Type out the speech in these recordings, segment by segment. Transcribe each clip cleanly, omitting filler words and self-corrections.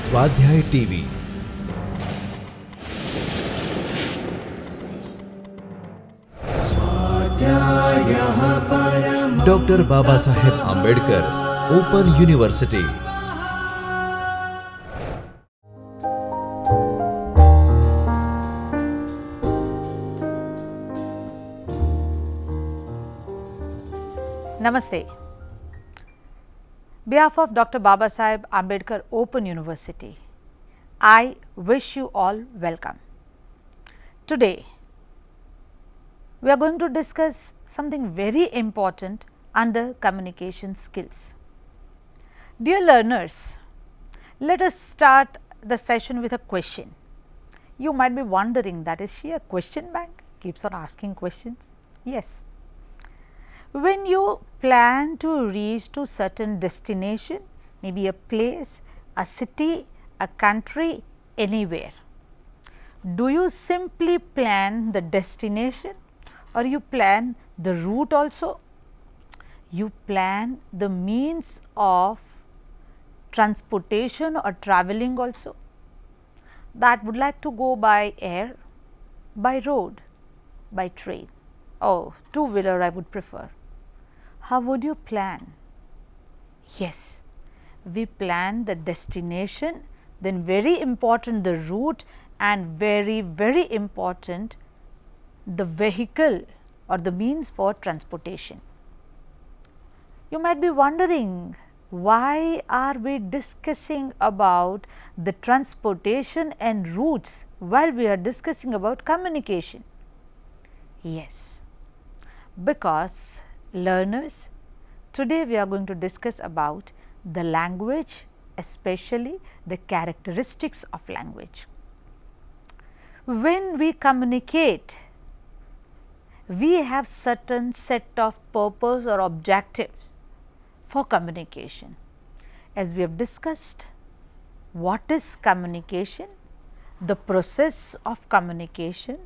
स्वाध्याय TV. Doctor Baba Saheb Ambedkar open university. Namaste. Behalf of Dr. Baba Saheb Ambedkar Open University, I wish you all welcome. Today, we are going to discuss something very important under communication skills. Dear learners, let us start the session with a question. You might be wondering, that is she a question bank? Keeps on asking questions? Yes. When you plan to reach to certain destination, maybe a place, a city, a country, anywhere, do you simply plan the destination or you plan the route also? You plan the means of transportation or traveling also? That would like to go by air, by road, by train. Oh, two-wheeler I would prefer. How would you plan? Yes, we plan the destination, then very important the route, and very important the vehicle or the means for transportation. You might be wondering, why are we discussing about the transportation and routes while we are discussing about communication? Yes, because learners, today we are going to discuss about the language, especially the characteristics of language. When we communicate, we have certain set of purpose or objectives for communication. As we have discussed, what is communication, the process of communication,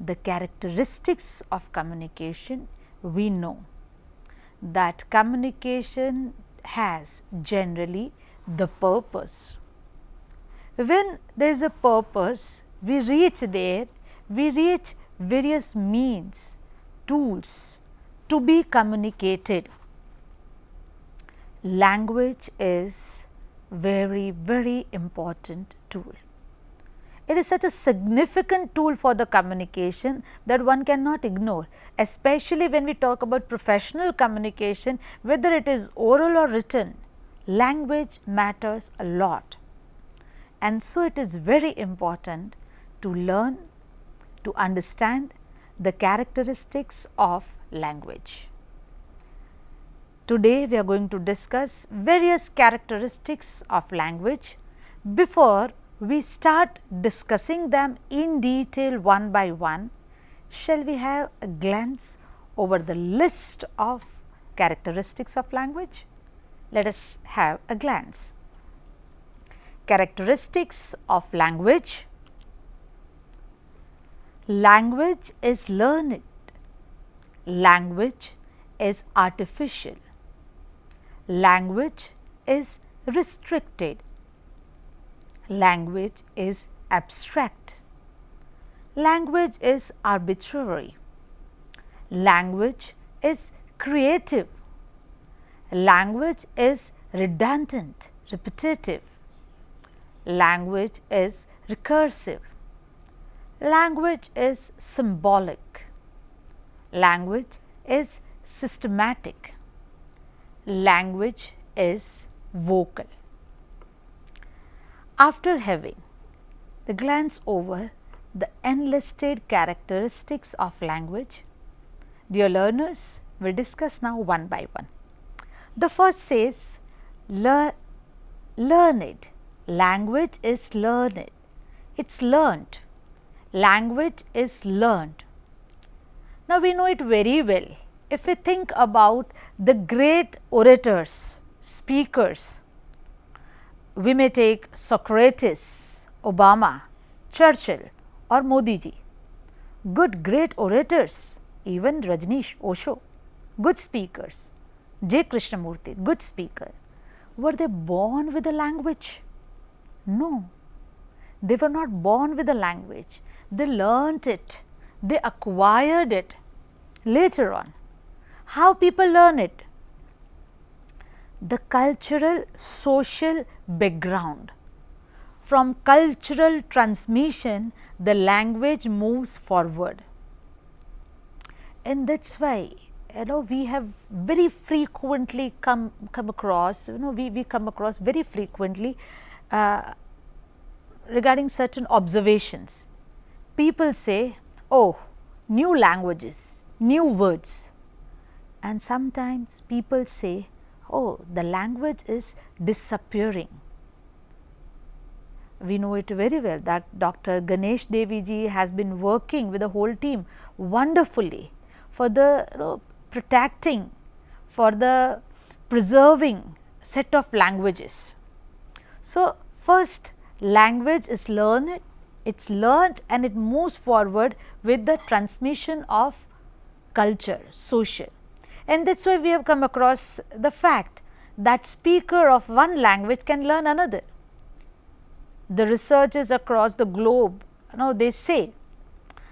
the characteristics of communication, we know that communication has generally the purpose. When there is a purpose, we reach there, we reach various means, tools to be communicated. Language is very important tool. It is such a significant tool for the communication that one cannot ignore, especially when we talk about professional communication, whether it is oral or written, language matters a lot. And so, it is very important to learn, to understand the characteristics of language. Today, we are going to discuss various characteristics of language. Before we start discussing them in detail one by one, shall we have a glance over the list of characteristics of language? Let us have a glance. Characteristics of language. Language is learned. Language is artificial. Language is restricted. Language is abstract. Language is arbitrary. Language is creative. Language is redundant, repetitive. Language is recursive. Language is symbolic. Language is systematic. Language is vocal. After having the glance over the enlisted characteristics of language, dear learners, we will discuss now one by one. The first says learned. Language is learned. It is learned. Language is learned. Now, we know it very well. If we think about the great orators, speakers, we may take Socrates, Obama, Churchill or Modi ji, good great orators, even Rajneesh Osho, good speakers, J. Krishnamurti, good speaker. Were they born with a language? No, they were not born with a language, they learnt it, they acquired it later on. How people learn it? The cultural social background. From cultural transmission, the language moves forward. And that is why we have very frequently come across, we come across very frequently regarding certain observations. People say, oh, new languages, new words, and sometimes people say, oh, the language is disappearing. We know it very well that Dr. Ganesh Devi ji has been working with the whole team wonderfully for the protecting, for the preserving set of languages. So, first language is learned, it is learned and it moves forward with the transmission of culture, social. And that is why we have come across the fact that speaker of one language can learn another. The researchers across the globe, they say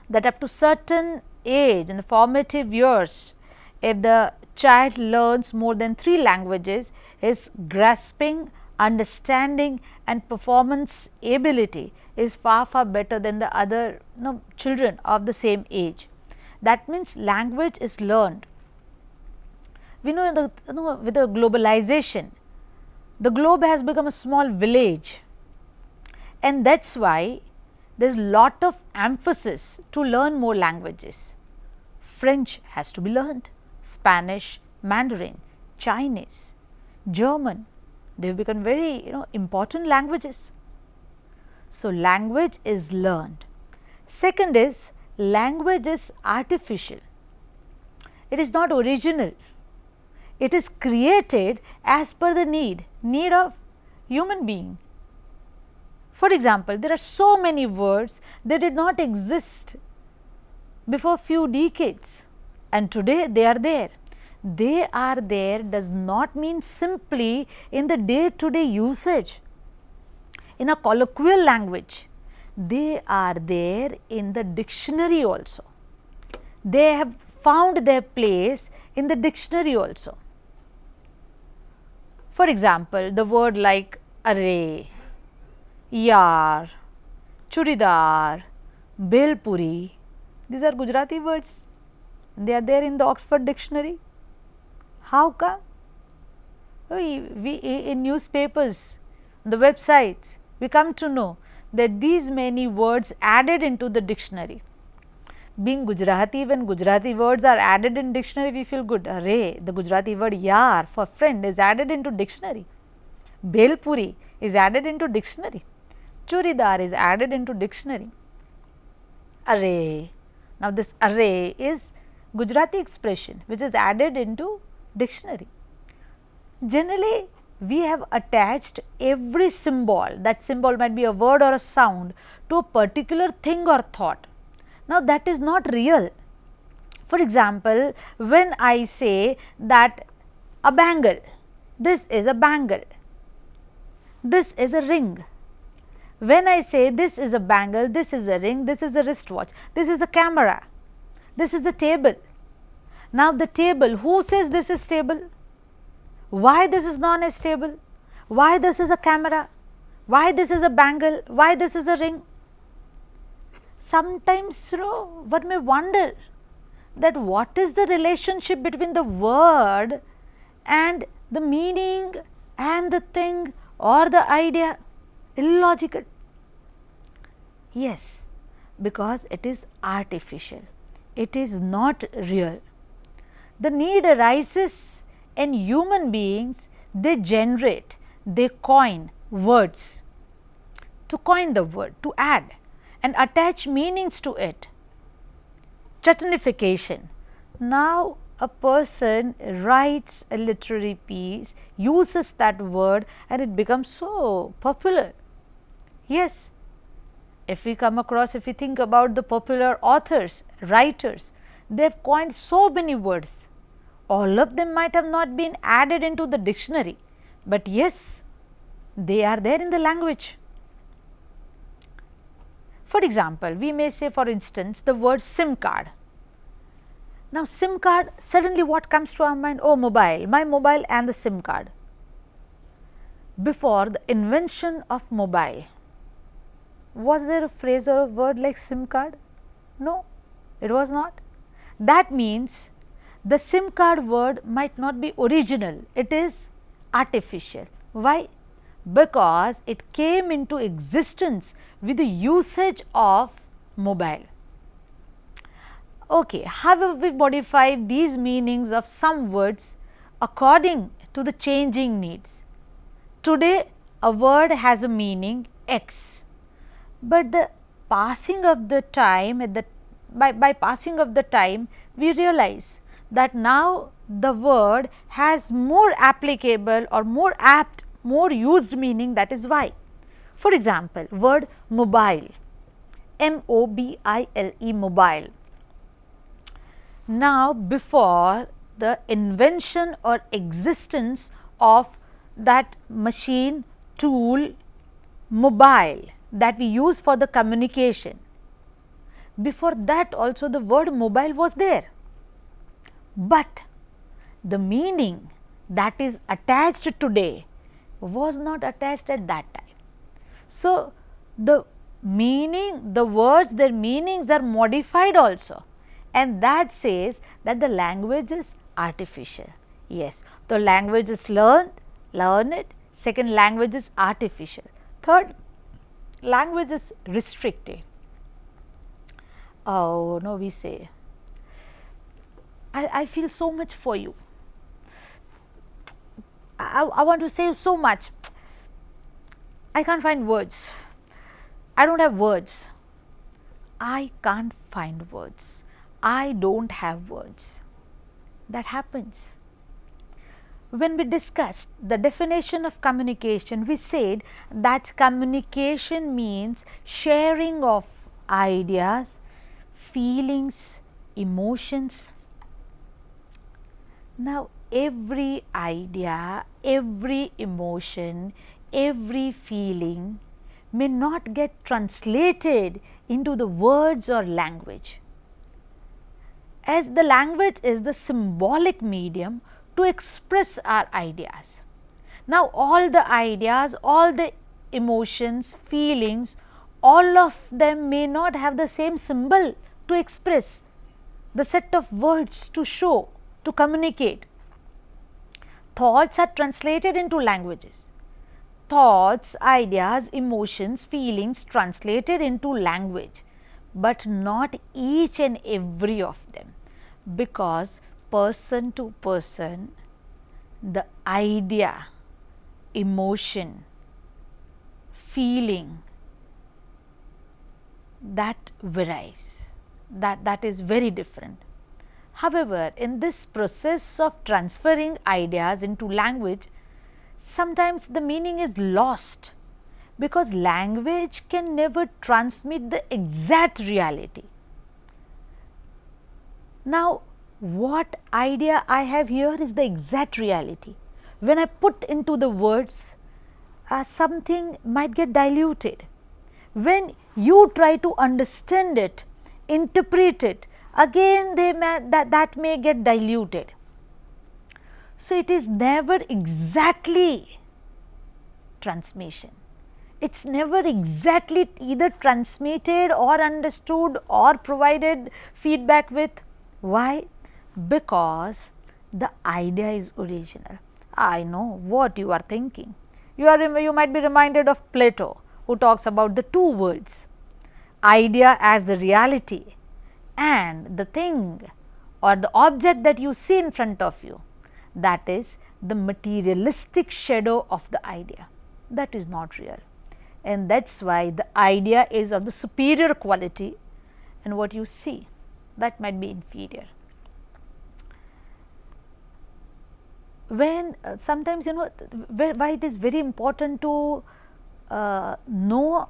that up to certain age in the formative years, if the child learns more than 3 languages, his grasping, understanding and performance ability is far better than the other children of the same age. That means language is learned. We know with the globalization, the globe has become a small village, and that is why there is lot of emphasis to learn more languages. French has to be learned, Spanish, Mandarin, Chinese, German, they have become very important languages. So, language is learned. Second is, language is artificial, it is not original, it is created as per the need of human being. For example, there are so many words that did not exist before few decades, and today they are there. They are there does not mean simply in the day-to-day usage, in a colloquial language. They are there in the dictionary also. They have found their place in the dictionary also. For example, the word like array, yaar, churidar, belpuri, these are Gujarati words. They are there in the Oxford dictionary. How come? We in newspapers, the websites, we come to know that these many words added into the dictionary. Being Gujarati, when Gujarati words are added in dictionary, we feel good. Array, the Gujarati word yaar for friend is added into dictionary. Belpuri is added into dictionary. Churidar is added into dictionary. Array. Now, this array is Gujarati expression which is added into dictionary. Generally, we have attached every symbol, that symbol might be a word or a sound, to a particular thing or thought. Now, that is not real. For example, when I say that a bangle, this is a bangle, this is a ring. When I say this is a bangle, this is a ring, this is a wristwatch, this is a camera, this is a table. Now, the table, who says this is stable? Why this is known as table? Why this is a camera? Why this is a bangle? Why this is a ring? Sometimes one may wonder that what is the relationship between the word and the meaning and the thing or the idea? Illogical. Yes, because it is artificial, it is not real. The need arises in human beings, they generate, they coin words, to coin the word, to add and attach meanings to it. Chutneyfication. Now, a person writes a literary piece, uses that word and it becomes so popular. Yes, if we come across, if we think about the popular authors, writers, they have coined so many words. All of them might have not been added into the dictionary, but yes, they are there in the language. For example, we may say for instance the word SIM card. Now, SIM card, suddenly what comes to our mind? Oh, mobile, my mobile and the SIM card. Before the invention of mobile, was there a phrase or a word like SIM card? No, it was not. That means the SIM card word might not be original, it is artificial. Why? Because it came into existence with the usage of mobile. Okay, how have we modified these meanings of some words according to the changing needs? Today, a word has a meaning X, but the passing of the time, by passing of the time, we realize that now the word has more applicable or more apt, more used meaning, that is Y. For example, word mobile, M-O-B-I-L-E, mobile. Now, before the invention or existence of that machine, tool, mobile that we use for the communication, before that also the word mobile was there, but the meaning that is attached today was not attached at that time. So, the meaning, the words, their meanings are modified also, and that says that the language is artificial. Yes, the language is learned. Second, language is artificial. Third, language is restricted. Oh no, we say, I feel so much for you. I want to say so much. I can't find words. I don't have words. I can't find words. I don't have words. That happens. When we discussed the definition of communication, we said that communication means sharing of ideas, feelings, emotions. Now, every idea, every emotion, every feeling may not get translated into the words or language, as the language is the symbolic medium to express our ideas. Now, all the ideas, all the emotions, feelings, all of them may not have the same symbol to express, the set of words to show, to communicate. Thoughts are translated into languages. Thoughts, ideas, emotions, feelings translated into language, but not each and every of them, because person to person the idea, emotion, feeling, that varies, that is very different. However, in this process of transferring ideas into language, sometimes the meaning is lost, because language can never transmit the exact reality. Now, what idea I have here is the exact reality. When I put into the words, something might get diluted. When you try to understand it, interpret it, again that may get diluted. So, it is never exactly transmission. It is never exactly either transmitted or understood or provided feedback with. Why? Because the idea is original. I know what you are thinking. You might be reminded of Plato, who talks about the two worlds, idea as the reality and the thing or the object that you see in front of you, that is the materialistic shadow of the idea. That is not real, and that is why the idea is of the superior quality, and what you see, that might be inferior. When sometimes why it is very important to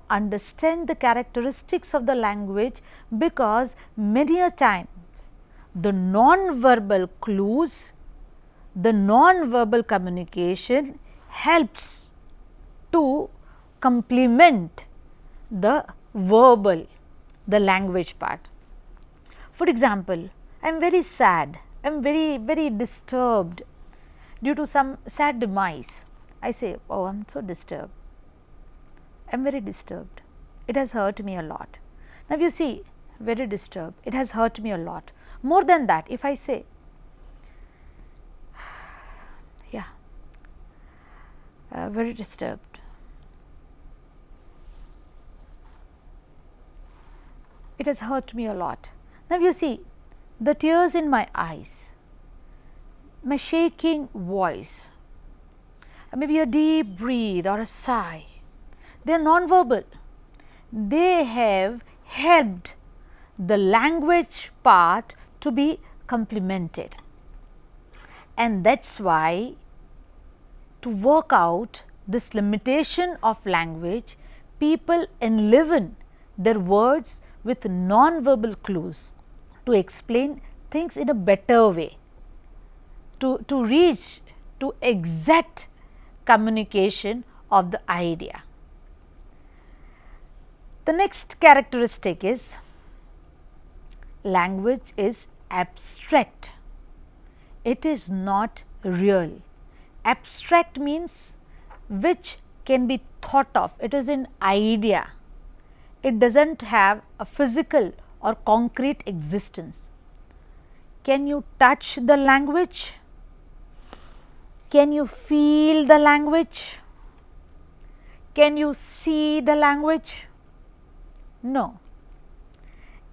understand the characteristics of the language, because many a times the non-verbal clues, the non-verbal communication helps to complement the verbal the language part. For example, I am very sad, I am very disturbed due to some sad demise. I say, oh, I am so disturbed, I am very disturbed, it has hurt me a lot. Now, you see, very disturbed, it has hurt me a lot. More than that, if I say, yeah, very disturbed, it has hurt me a lot. Now, you see, the tears in my eyes, my shaking voice, maybe a deep breathe or a sigh, they are non-verbal. They have helped the language part to be complemented, and that is why to work out this limitation of language, people enliven their words with non-verbal clues to explain things in a better way, to reach to exact communication of the idea. The next characteristic is language is abstract, it is not real. Abstract means which can be thought of, it is an idea, it does not have a physical or concrete existence. Can you touch the language? Can you feel the language? Can you see the language? No.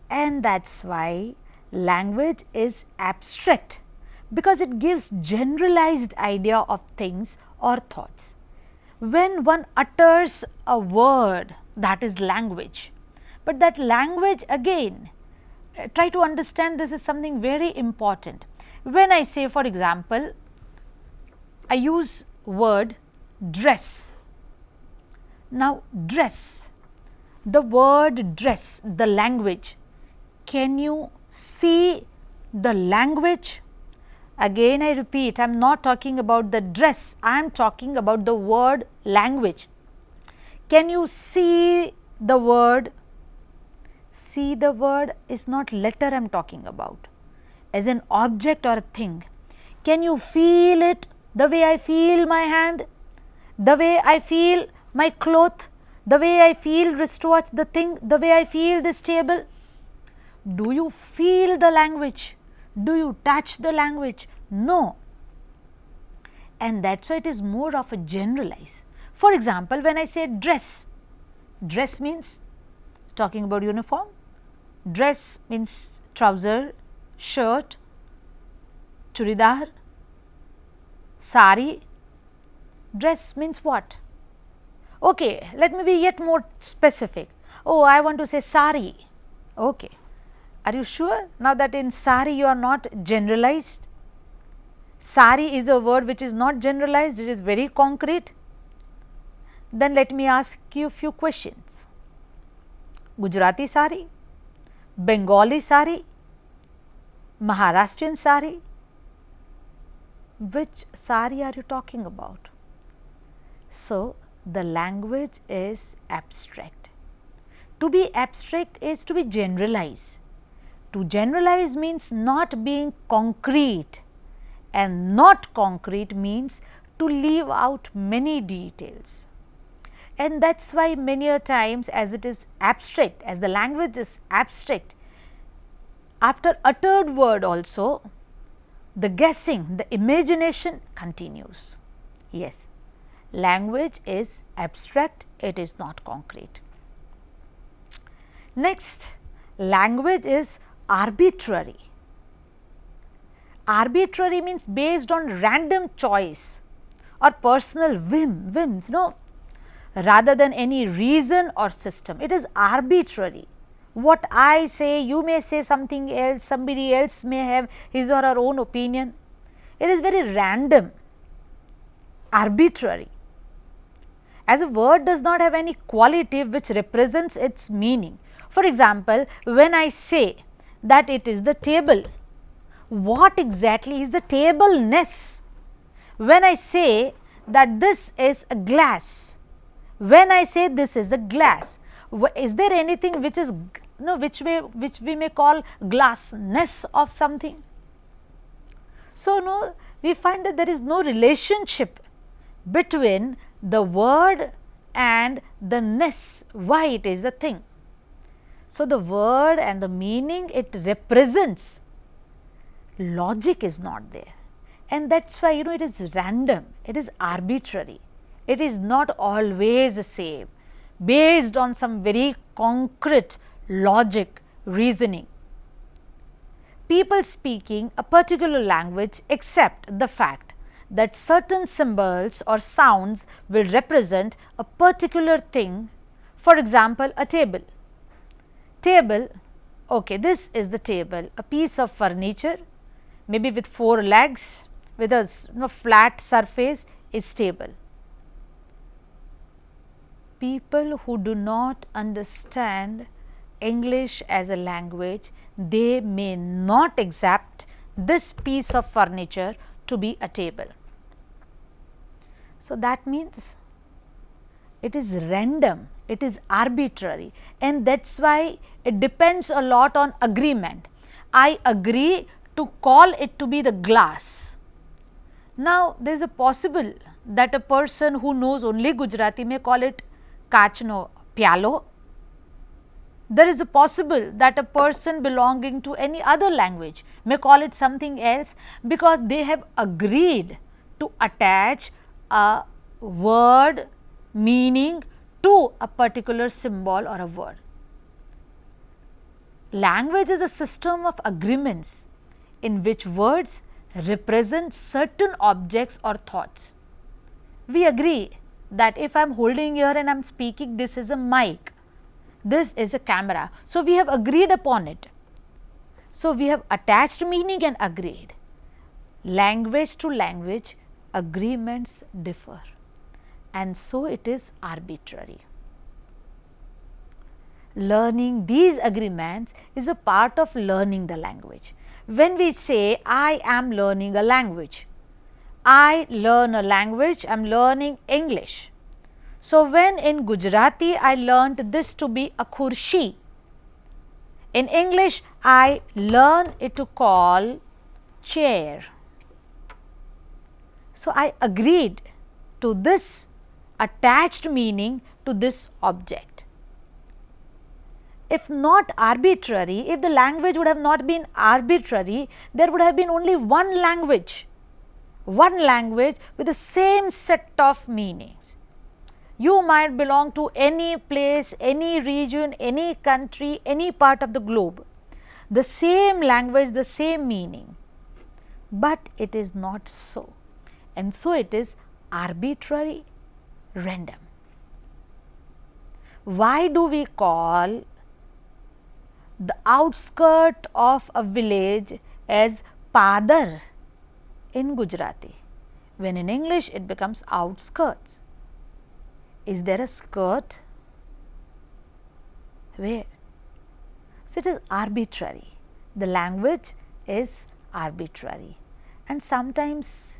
And that is why language is abstract, because it gives generalized idea of things or thoughts. When one utters a word, that is language, but that language again, try to understand, this is something very important. When I say, for example, I use word dress. Now, dress, the word dress, the language, can you see the language? Again I repeat, I am not talking about the dress, I am talking about the word language. Can you see the word? See the word is not letter I am talking about, as an object or a thing. Can you feel it the way I feel my hand, the way I feel my cloth, the way I feel wristwatch, the thing, the way I feel this table? Do you feel the language? Do you touch the language? No. And that is why it is more of a generalize. For example, when I say dress, dress means talking about uniform, dress means trouser, shirt, churidar, sari. Dress means what? Okay, let me be yet more specific. Oh, I want to say sari. Okay. Are you sure now that in sari you are not generalized? Sari is a word which is not generalized, it is very concrete. Then let me ask you a few questions. Gujarati sari, Bengali sari, Maharashtrian sari, which sari are you talking about? So, the language is abstract. To be abstract is to be generalized. To generalize means not being concrete, and not concrete means to leave out many details. And that is why many a times, as it is abstract, as the language is abstract, after uttered word also the guessing, the imagination continues. Yes, language is abstract, it is not concrete. Next, language is arbitrary. Arbitrary means based on random choice or personal whims, no, rather than any reason or system. It is arbitrary. What I say, you may say something else, somebody else may have his or her own opinion. It is very random, arbitrary. As a word does not have any quality which represents its meaning. For example, when I say that it is the table, what exactly is the table-ness? When I say that this is a glass, when I say this is the glass, is there anything which is which we may call glassness of something. So, we find that there is no relationship between the word and the ness, why it is the thing. So, the word and the meaning it represents, logic is not there, and that is why it is random, it is arbitrary, it is not always the same, based on some very concrete logic reasoning. People speaking a particular language accept the fact that certain symbols or sounds will represent a particular thing. For example, a table. Table, okay, this is the table, a piece of furniture, maybe with 4 legs, with a flat surface is table. People who do not understand English as a language, they may not accept this piece of furniture to be a table. So, that means it is random, it is arbitrary, and that is why it depends a lot on agreement. I agree to call it to be the glass. Now, there is a possible that a person who knows only Gujarati may call it kachno pyalo. There is a possible that a person belonging to any other language may call it something else, because they have agreed to attach a word meaning to a particular symbol or a word. Language is a system of agreements in which words represent certain objects or thoughts. We agree that if I am holding here and I am speaking, this is a mic, this is a camera. So, we have agreed upon it. So, we have attached meaning and agreed. Language to language, agreements differ, and so it is arbitrary. Learning these agreements is a part of learning the language. When we say, I am learning a language, I learn a language, I am learning English. So, when in Gujarati I learnt this to be a khurshi, in English I learn it to call chair. So, I agreed to this attached meaning to this object. If not arbitrary, if the language would have not been arbitrary, there would have been only one language with the same set of meanings. You might belong to any place, any region, any country, any part of the globe, the same language, the same meaning, but it is not so, and so it is arbitrary, random. Why do we call the outskirt of a village as padar in Gujarati, when in English it becomes outskirts? Is there a skirt? Where? So, it is arbitrary. The language is arbitrary, and sometimes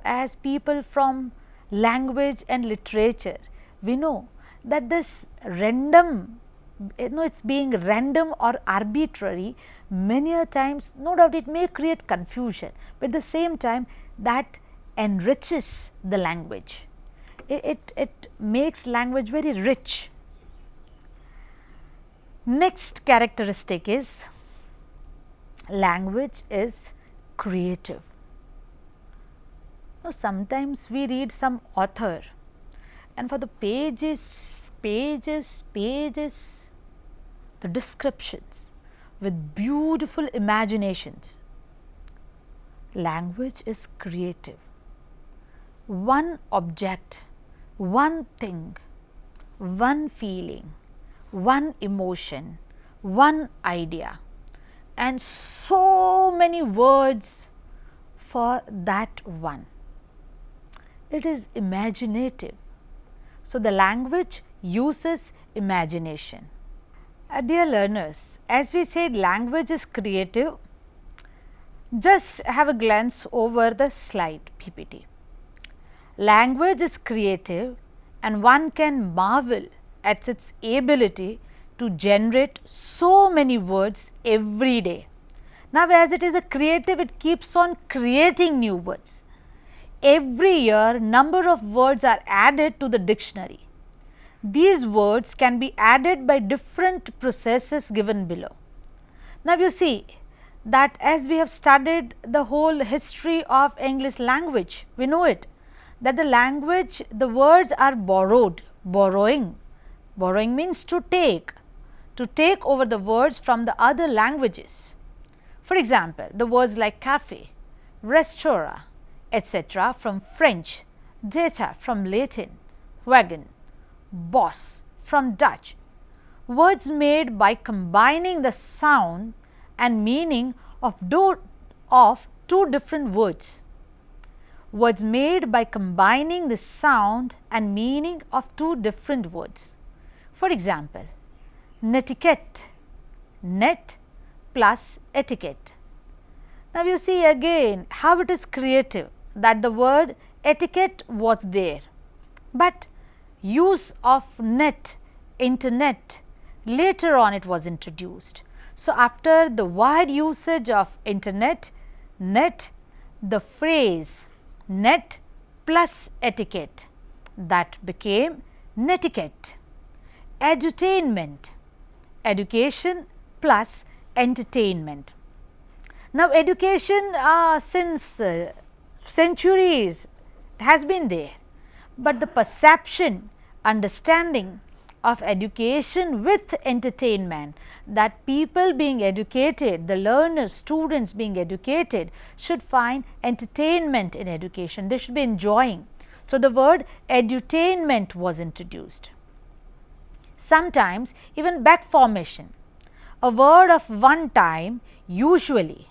as people from language and literature, we know that this random, it's being random or arbitrary, many a times no doubt it may create confusion, but at the same time that enriches the language. It makes language very rich. Next characteristic is language is creative. Now, sometimes we read some author and for the pages, the descriptions with beautiful imaginations. Language is creative. One object, one thing, one feeling, one emotion, one idea, and so many words for that one. It is imaginative. So, the language uses imagination. Dear learners, as we said, language is creative. Just have a glance over the slide PPT. Language is creative and one can marvel at its ability to generate so many words every day. Now, as it is a creative, it keeps on creating new words. Every year, number of words are added to the dictionary. These words can be added by different processes given below. Now, you see that as we have studied the whole history of English language, we know it that the language, the words are borrowed, borrowing. Borrowing means to take over the words from the other languages. For example, the words like cafe, restaurant, etc. from French, data from Latin, wagon, boss from Dutch. Words made by combining the sound and meaning of two different words. Words made by combining the sound and meaning of two different words. For example, netiquette, net plus etiquette. Now, you see again how it is creative that the word etiquette was there, but use of net, internet, later on it was introduced. So, after the wide usage of internet, net, the phrase net plus etiquette, that became netiquette. Edutainment, education plus entertainment. Now, education since centuries has been there, but the perception, understanding of education with entertainment, that people being educated, the learners, students being educated should find entertainment in education, they should be enjoying. So, the word edutainment was introduced. Sometimes even back formation, a word of one time, usually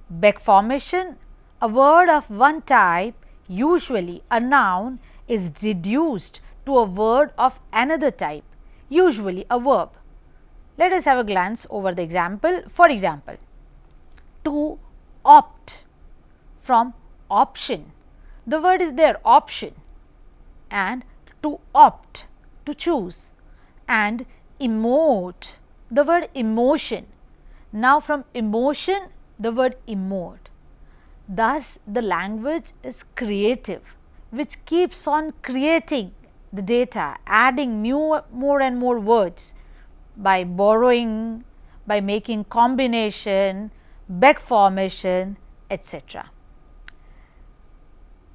back formation, a word of one type, usually a noun is reduced to a word of another type, usually a verb. Let us have a glance over the example. For example, to opt from option, the word is there option, and to opt, to choose, and emote, the word emotion. Now, from emotion, the word emote. Thus, the language is creative, which keeps on creating the data, adding more and more words by borrowing, by making combination, back formation, etc.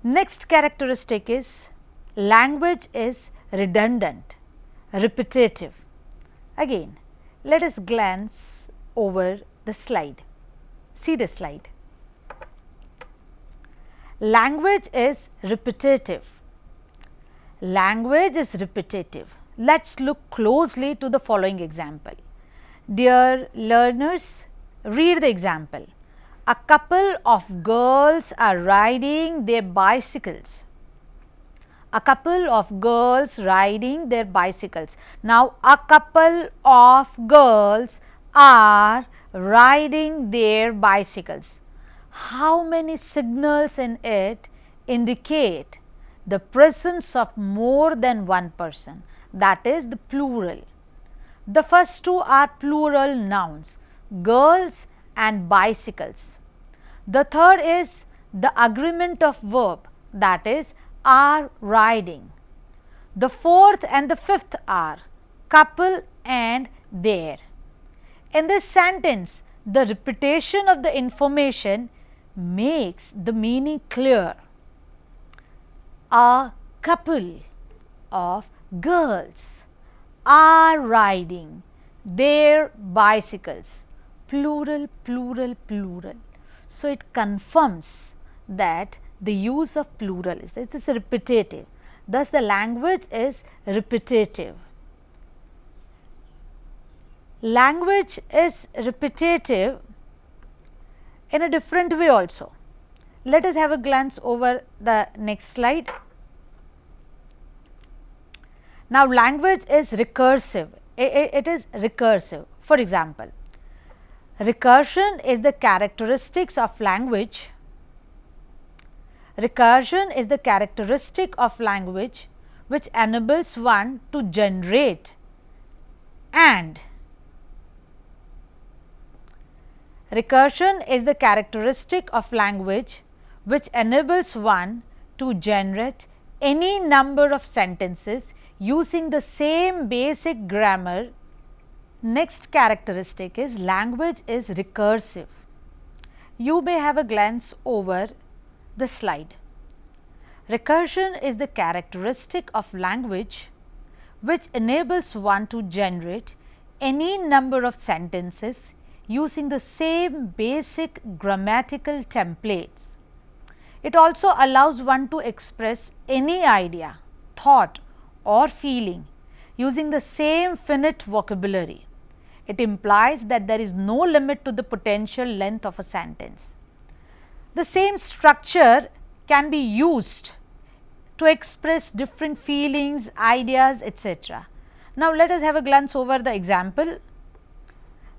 Next characteristic is language is redundant, repetitive. Again, let us glance over the slide. See the slide. Language is repetitive. Language is repetitive. Let us look closely to the following example. Dear learners, read the example. A couple of girls are riding their bicycles. A couple of girls riding their bicycles. Now, a couple of girls are riding their bicycles. How many signals in it indicate the presence of more than one person, that is the plural. The first two are plural nouns, girls and bicycles. The third is the agreement of verb, that is are riding. The fourth and the fifth are couple and their. In this sentence, the repetition of the information makes the meaning clear. A couple of girls are riding their bicycles, plural, plural, plural. So, it confirms that the use of plural is this is repetitive. Thus, the language is repetitive. Language is repetitive in a different way also. Let us have a glance over the next slide. Now, language is recursive. It is recursive. For example, recursion is the characteristics of language. Recursion is the characteristic of language which enables one to generate and. Recursion is the characteristic of language which enables one to generate any number of sentences using the same basic grammar. Next characteristic is language is recursive. You may have a glance over the slide. Recursion is the characteristic of language which enables one to generate any number of sentences using the same basic grammatical templates. It also allows one to express any idea, thought or feeling using the same finite vocabulary. It implies that there is no limit to the potential length of a sentence. The same structure can be used to express different feelings, ideas, etc. Now, let us have a glance over the example.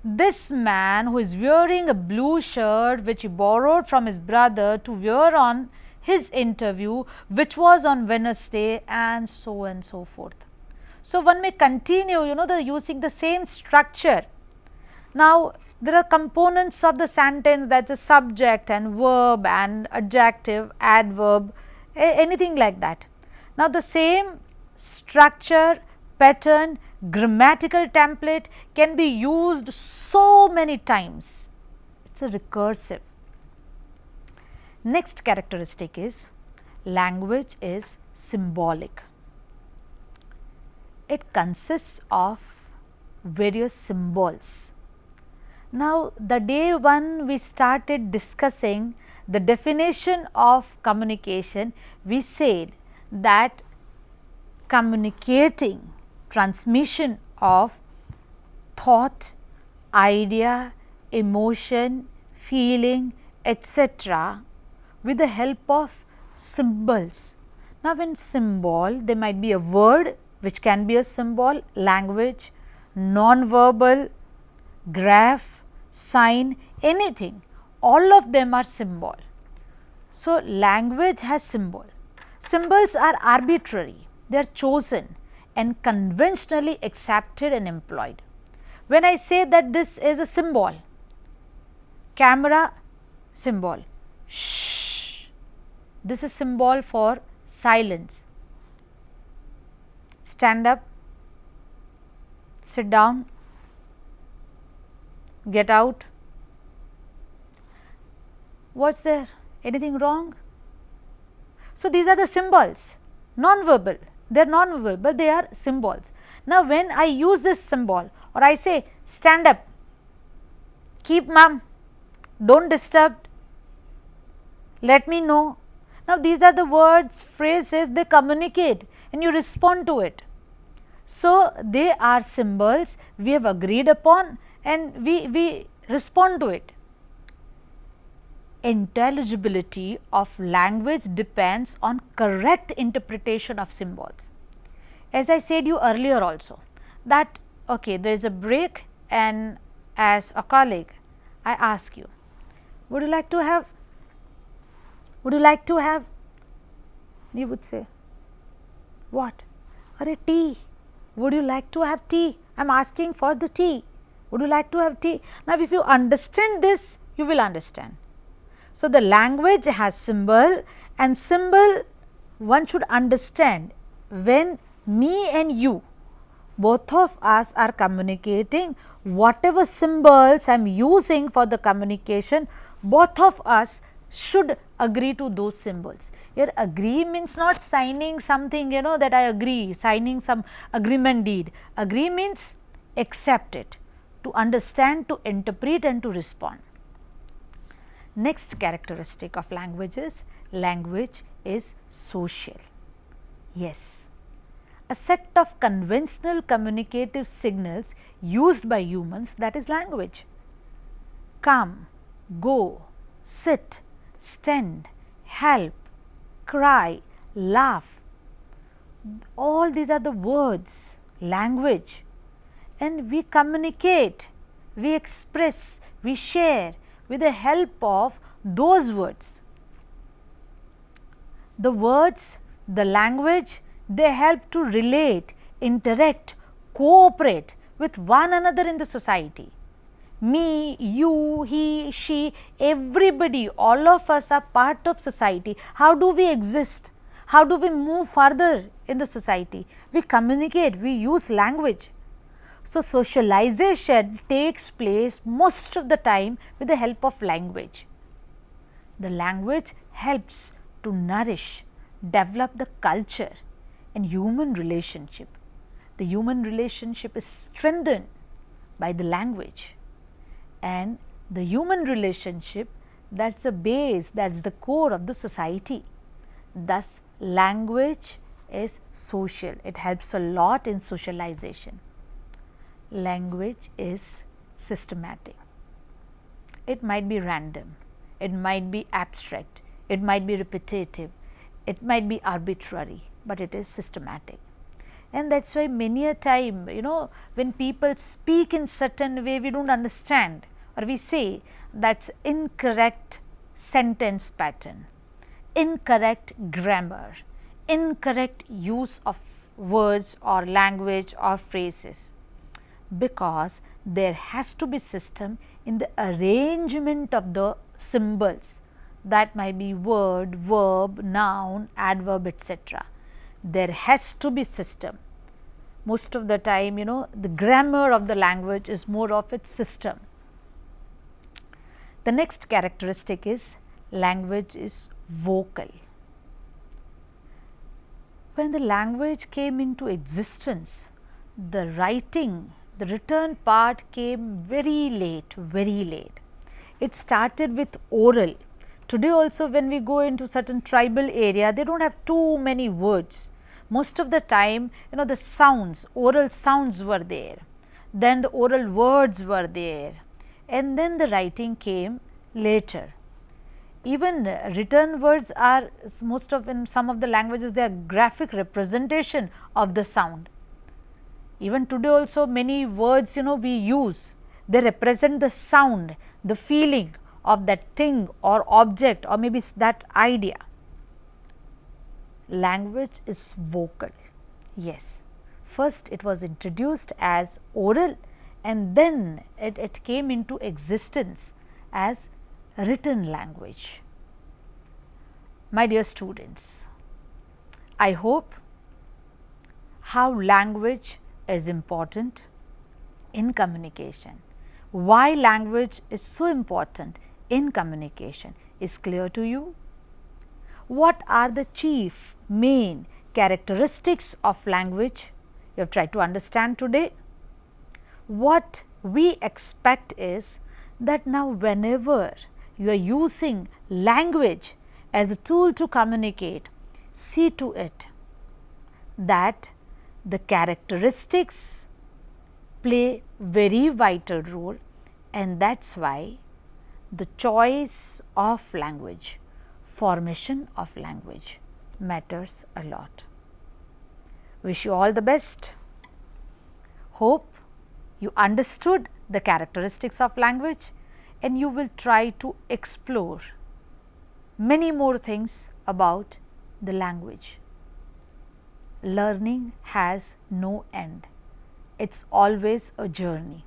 This man who is wearing a blue shirt which he borrowed from his brother to wear on his interview, which was on Wednesday, and so forth. So, one may continue using the same structure. Now, there are components of the sentence, that is a subject and verb and adjective, adverb, anything like that. Now, the same structure, pattern, grammatical template can be used so many times. It is a recursive. Next characteristic is language is symbolic. It consists of various symbols. Now, the day one we started discussing the definition of communication, we said that communicating, transmission of thought, idea, emotion, feeling, etc. with the help of symbols. Now, in symbol, there might be a word which can be a symbol, language, non-verbal, graph, sign, anything, all of them are symbol. So, language has symbol. Symbols are arbitrary, they are chosen and conventionally accepted and employed. When I say that this is a symbol, camera symbol, shh, this is symbol for silence, stand up, sit down, get out. What's there? Anything wrong? So, these are the symbols, non-verbal, they are non-verbal, they are symbols. Now, when I use this symbol or I say stand up, keep mum, do not disturb, let me know. Now, these are the words, phrases, they communicate and you respond to it. So, they are symbols we have agreed upon and we respond to it. Intelligibility of language depends on correct interpretation of symbols. As I said you earlier also that there is a break, and as a colleague I ask you, would you like to have? You would say, what? Tea. Would you like to have tea? I am asking for the tea. Would you like to have tea? Now, if you understand this, you will understand. So, the language has symbol, and symbol one should understand when me and you, both of us are communicating, whatever symbols I am using for the communication, both of us should agree to those symbols. Here agree means not signing something that I agree, signing some agreement deed. Agree means accept it, to understand, to interpret and to respond. Next characteristic of language is social. Yes, a set of conventional communicative signals used by humans, that is language. Come, go, sit, stand, help, cry, laugh, all these are the words, language, and we communicate, we express, we share with the help of those words. The words, the language, they help to relate, interact, cooperate with one another in the society. Me, you, he, she, everybody, all of us are part of society. How do we exist? How do we move further in the society? We communicate, we use language. So, socialization takes place most of the time with the help of language. The language helps to nourish, develop the culture and human relationship. The human relationship is strengthened by the language, and the human relationship, that is the base, that is the core of the society. Thus, language is social. It helps a lot in socialization. Language is systematic. It might be random, it might be abstract, it might be repetitive, it might be arbitrary, but it is systematic. And that is why many a time, when people speak in certain way, we do not understand, or we say that is incorrect sentence pattern, incorrect grammar, incorrect use of words or language or phrases, because there has to be system in the arrangement of the symbols. That might be word, verb, noun, adverb, etc. There has to be system. Most of the time, the grammar of the language is more of its system. The next characteristic is language is vocal. When the language came into existence, the written part came very late, very late. It started with oral. Today also, when we go into certain tribal area, they do not have too many words. Most of the time, the sounds, oral sounds were there, then the oral words were there, and then the writing came later. Even written words are in some of the languages, they are graphic representation of the sound. Even today also, many words we use, they represent the sound, the feeling of that thing or object, or maybe that idea. Language is vocal. Yes, first it was introduced as oral, and then it came into existence as written language. My dear students, I hope how language is important in communication, why language is so important in communication is clear to you. What are the chief main characteristics of language? You have tried to understand today. What we expect is that now whenever you are using language as a tool to communicate, see to it that the characteristics play very vital role, and that is why the choice of language, formation of language matters a lot. Wish you all the best. Hope you understood the characteristics of language, and you will try to explore many more things about the language. Learning has no end. It is always a journey.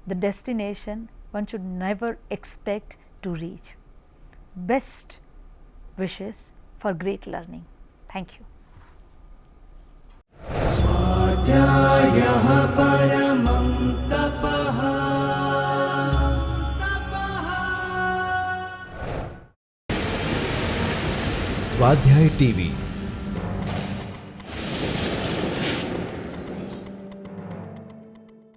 The destination one should never expect to reach. Best wishes for great learning. Thank you. स्वाध्यायः परमं तपः। स्वाध्याय TV